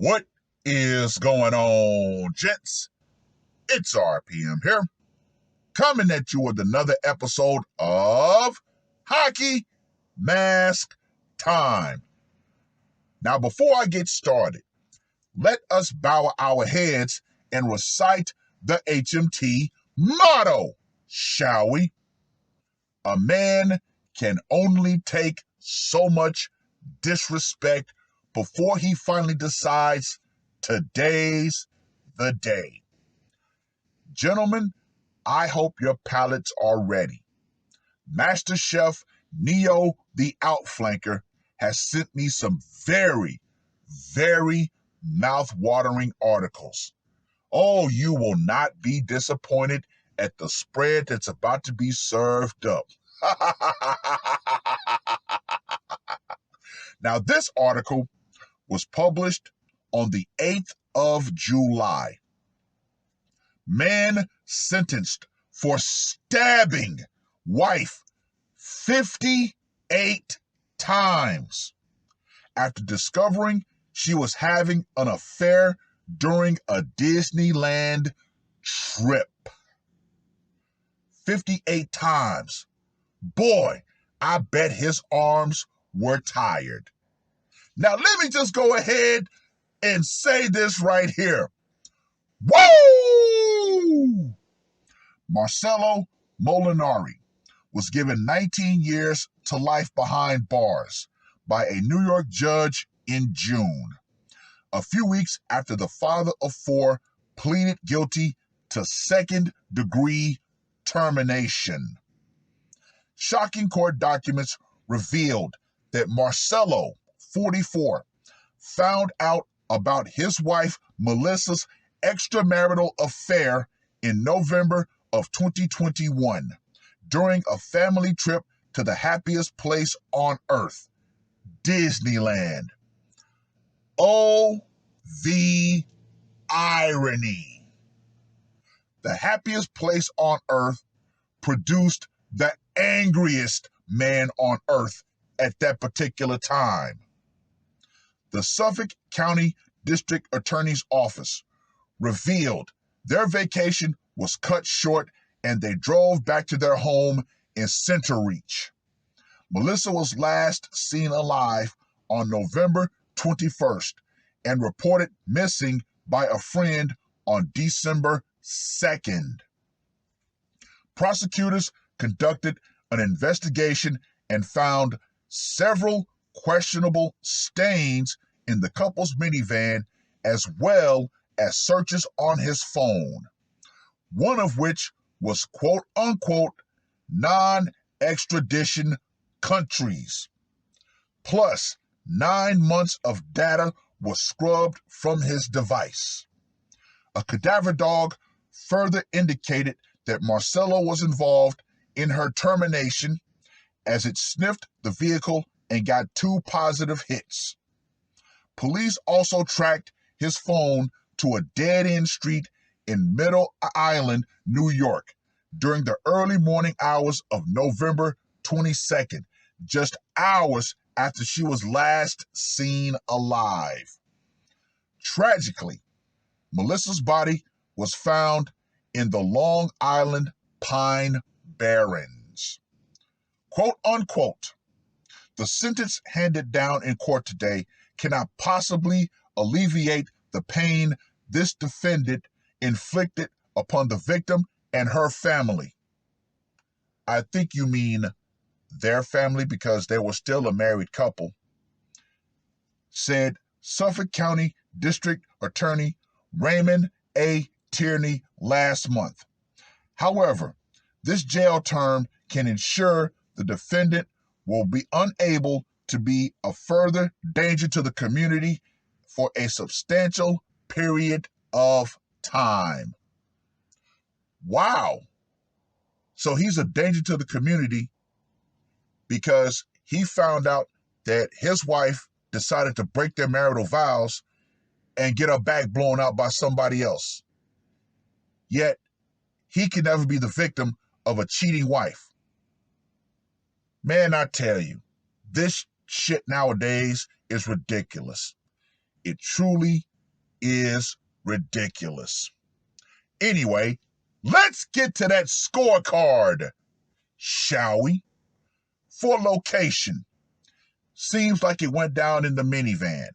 What is going on, gents? It's RPM here, coming at you with another episode of Hockey Mask Time. Now, before I get started, let us bow our heads and recite the HMT motto, shall we? A man can only take so much disrespect before he finally decides today's the day. Gentlemen, I hope your palates are ready. Master Chef Neo the Outflanker has sent me some very, very mouth-watering articles. Oh, you will not be disappointed at the spread that's about to be served up. Now, this article was published on the 8th of July. Man sentenced for stabbing wife 58 times after discovering she was having an affair during a Disneyland trip. 58 times. Boy, I bet his arms were tired. Now, let me just go ahead and say this right here. Woo! Marcello Molinari was given 19 years to life behind bars by a New York judge in June, a few weeks after the father of four pleaded guilty to second-degree termination. Shocking court documents revealed that Marcello, 44, found out about his wife Melissa's extramarital affair in November of 2021 during a family trip to the happiest place on earth, Disneyland. Oh, the irony. The happiest place on earth produced the angriest man on earth at that particular time. The Suffolk County District Attorney's Office revealed their vacation was cut short and they drove back to their home in Centereach. Melissa was last seen alive on November 21st and reported missing by a friend on December 2nd. Prosecutors conducted an investigation and found several questionable stains in the couple's minivan as well as searches on his phone, one of which was quote-unquote non-extradition countries. Plus, 9 months of data was scrubbed from his device. A cadaver dog further indicated that Marcello was involved in her termination as it sniffed the vehicle and got 2 positive hits. Police also tracked his phone to a dead-end street in Middle Island, New York, during the early morning hours of November 22nd, just hours after she was last seen alive. Tragically, Melissa's body was found in the Long Island Pine Barrens. Quote unquote, the sentence handed down in court today cannot possibly alleviate the pain this defendant inflicted upon the victim and her family. I think you mean their family because they were still a married couple, said Suffolk County District Attorney Raymond A. Tierney last month. However, this jail term can ensure the defendant will be unable to be a further danger to the community for a substantial period of time. Wow. So he's a danger to the community because he found out that his wife decided to break their marital vows and get her back blown out by somebody else. Yet, he can never be the victim of a cheating wife. Man, I tell you, this shit nowadays is ridiculous. It truly is ridiculous. Anyway, let's get to that scorecard, shall we? For location, seems like it went down in the minivan.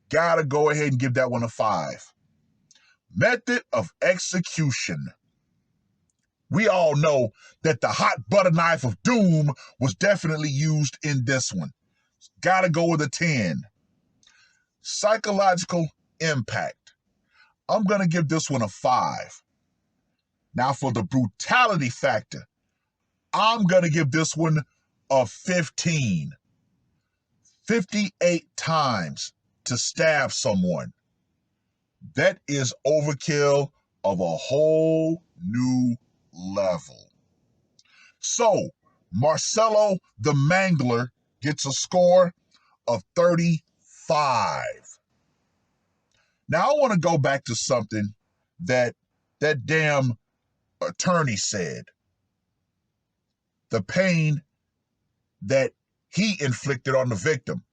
Gotta go ahead and give that one a 5. Method of execution. We all know that the hot butter knife of doom was definitely used in this one. Gotta go with a 10. Psychological impact. I'm gonna give this one a 5. Now for the brutality factor, I'm gonna give this one a 15. 58 times to stab someone. That is overkill of a whole new level. So, Marcelo the Mangler gets a score of 35. Now, I want to go back to something that damn attorney said. The pain that he inflicted on the victim.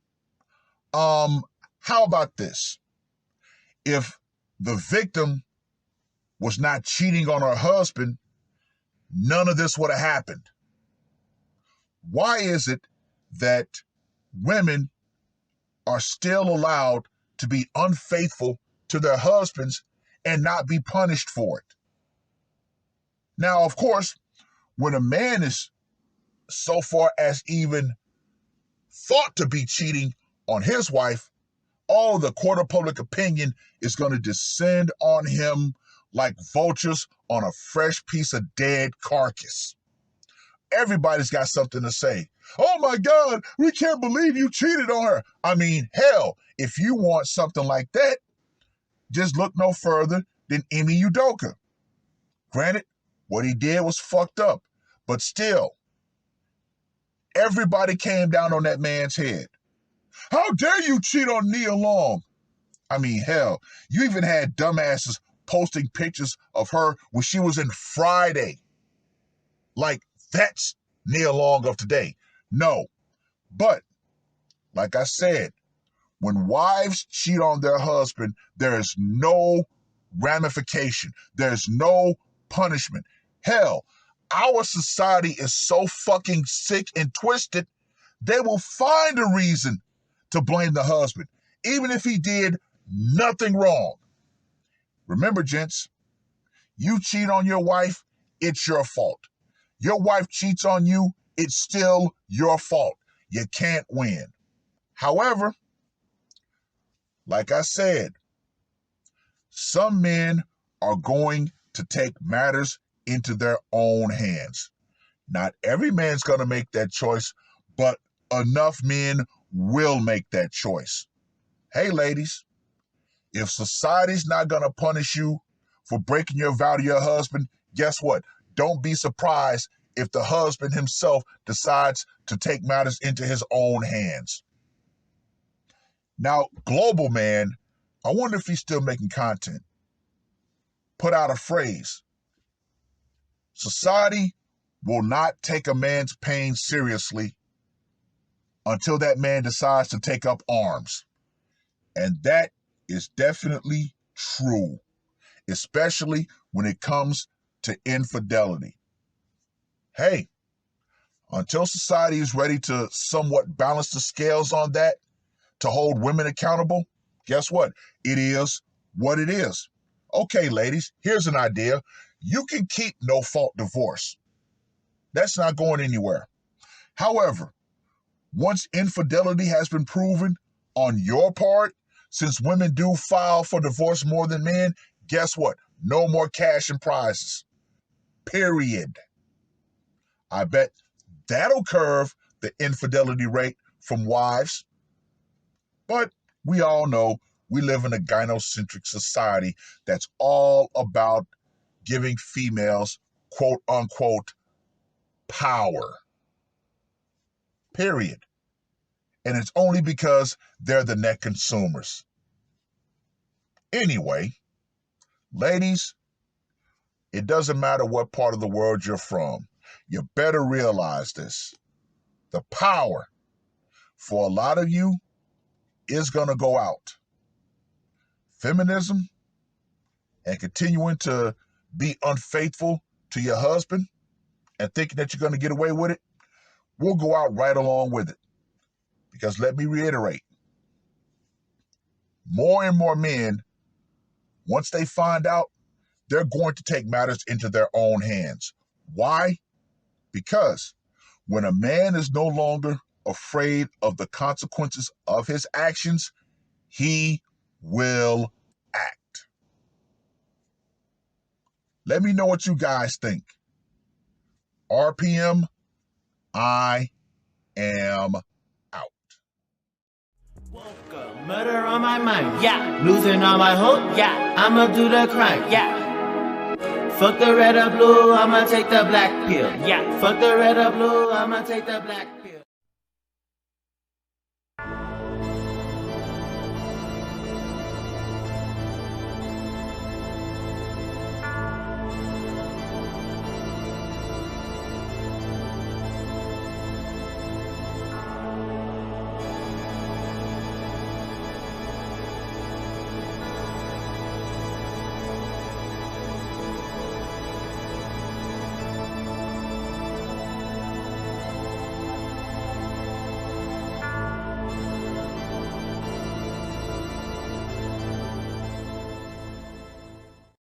How about this? If the victim was not cheating on her husband, none of this would have happened. Why is it that women are still allowed to be unfaithful to their husbands and not be punished for it? Now, of course, when a man is so far as even thought to be cheating on his wife, all the court of public opinion is going to descend on him like vultures on a fresh piece of dead carcass. Everybody's got something to say. Oh my God, we can't believe you cheated on her. I mean, hell, if you want something like that, just look no further than Ime Udoka. Granted, what he did was fucked up, but still, everybody came down on that man's head. How dare you cheat on Nia Long? I mean, hell, you even had dumbasses posting pictures of her when she was in Friday. Like, that's Nia Long of today. No. But, like I said, when wives cheat on their husband, there is no ramification. There's no punishment. Hell, our society is so fucking sick and twisted, they will find a reason to blame the husband, even if he did nothing wrong. Remember, gents, you cheat on your wife, it's your fault. Your wife cheats on you, it's still your fault. You can't win. However, like I said, some men are going to take matters into their own hands. Not every man's going to make that choice, but enough men will make that choice. Hey, ladies, if society's not going to punish you for breaking your vow to your husband, guess what? Don't be surprised if the husband himself decides to take matters into his own hands. Now, Global Man, I wonder if he's still making content, put out a phrase. Society will not take a man's pain seriously until that man decides to take up arms. And that is definitely true, especially when it comes to infidelity. Hey, until society is ready to somewhat balance the scales on that, to hold women accountable, guess what? It is what it is. Okay, ladies, here's an idea. You can keep no-fault divorce. That's not going anywhere. However, once infidelity has been proven on your part, since women do file for divorce more than men, guess what? No more cash and prizes. Period. I bet that'll curve the infidelity rate from wives. But we all know we live in a gynocentric society that's all about giving females, quote unquote, power. Period. And it's only because they're the net consumers. Anyway, ladies, it doesn't matter what part of the world you're from. You better realize this. The power for a lot of you is going to go out. feminism and continuing to be unfaithful to your husband and thinking that you're going to get away with it, we'll go out right along with it. Because let me reiterate, more and more men, once they find out, they're going to take matters into their own hands. Why? Because when a man is no longer afraid of the consequences of his actions, he will act. Let me know what you guys think. RPM, I am out. Murder on my mind, yeah. Losing all my hope, yeah. I'ma do the crime, yeah. Fuck the red or blue, I'ma take the black pill, yeah. Fuck the red or blue, I'ma take the black pill.